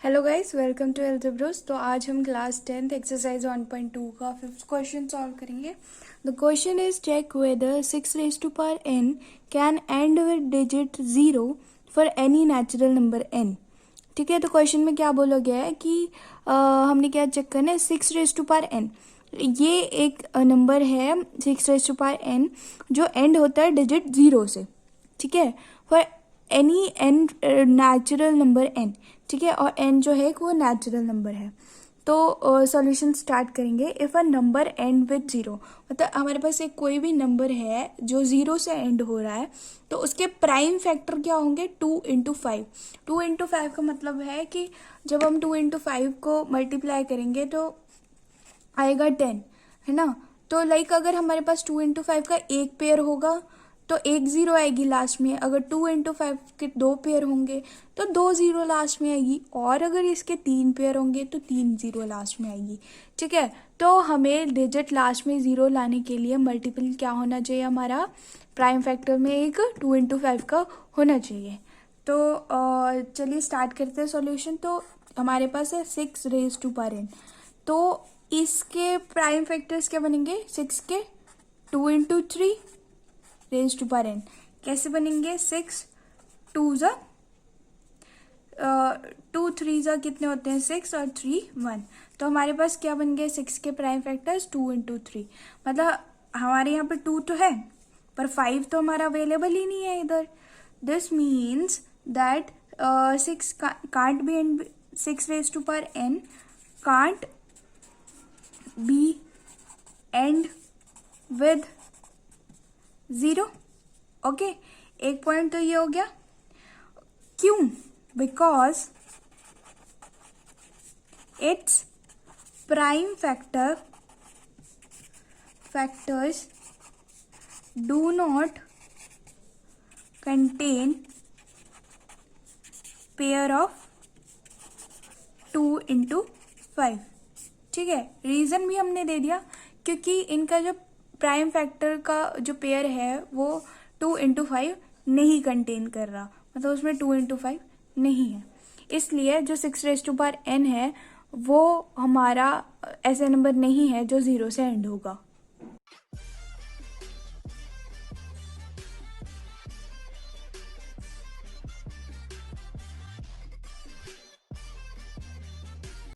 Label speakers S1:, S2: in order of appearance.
S1: Hello guys, welcome to Algebro'Z। तो आज हम क्लास 10th एक्सरसाइज 1.2 का फिफ्थ क्वेश्चन सॉल्व करेंगे। The question is check whether 6 raise to power n can end with digit 0 for any natural number n। ठीक है, तो question में क्या बोला गया है कि हमने क्या चेक करना है, 6 रेज टू पावर n। ये एक नंबर है 6 रेज टू पावर n जो एंड होता है डिजिट 0 से। ठीक है, for any n natural number n। ठीक है, और n जो है वो नेचुरल नंबर है। तो सॉल्यूशन स्टार्ट करेंगे। If a number and with 0, मतलब हमारे पास एक कोई भी नंबर है जो 0 से एंड हो रहा है, तो उसके प्राइम फैक्टर क्या होंगे, 2 इंटू 5। 2 इंटू 5 का मतलब है कि जब हम 2 इंटू 5 को मल्टीप्लाई करेंगे तो आएगा 10, है ना। तो लाइक अगर हमारे पास 2 इंटू 5 का एक पेयर होगा तो एक ज़ीरो आएगी लास्ट में। अगर 2 इंटू 5 के दो पेयर होंगे तो 2 ज़ीरो लास्ट में आएगी, और अगर इसके 3 पेयर होंगे तो 3 ज़ीरो लास्ट में आएगी। ठीक है, तो हमें डिजिट लास्ट में ज़ीरो लाने के लिए मल्टीपल क्या होना चाहिए, हमारा प्राइम फैक्टर में एक 2 इंटू 5 का होना चाहिए। तो चलिए स्टार्ट करते हैं सॉल्यूशन। तो हमारे पास है 6 रेज टू पावर n। तो इसके प्राइम फैक्टर्स क्या बनेंगे, 6 के 2 into 3 raise to power n। कैसे बनेंगे, 6 2 ज़ा 2 3 ज़ा कितने होते हैं, 6 और 3 1। तो हमारे पास क्या बन गए, 6 के प्राइम फैक्टर्स 2 इंटू 3। मतलब हमारे यहाँ पे 2 तो है पर 5 तो हमारा अवेलेबल ही नहीं है इधर। This means that 6 can't be end 6 raise to power n can't be end with 0। Okay, एक पॉइंट तो ये हो गया। क्यों, because its prime factors do not contain pair of 2 into 5। ठीक है, रीज़न भी हमने दे दिया क्योंकि इनका जो प्राइम फैक्टर का जो पेयर है वो 2 इंटू 5 नहीं कंटेन कर रहा, मतलब उसमें 2 इंटू 5 नहीं है। इसलिए जो 6 रेज टू पावर n है वो हमारा ऐसा नंबर नहीं है जो 0 से एंड होगा।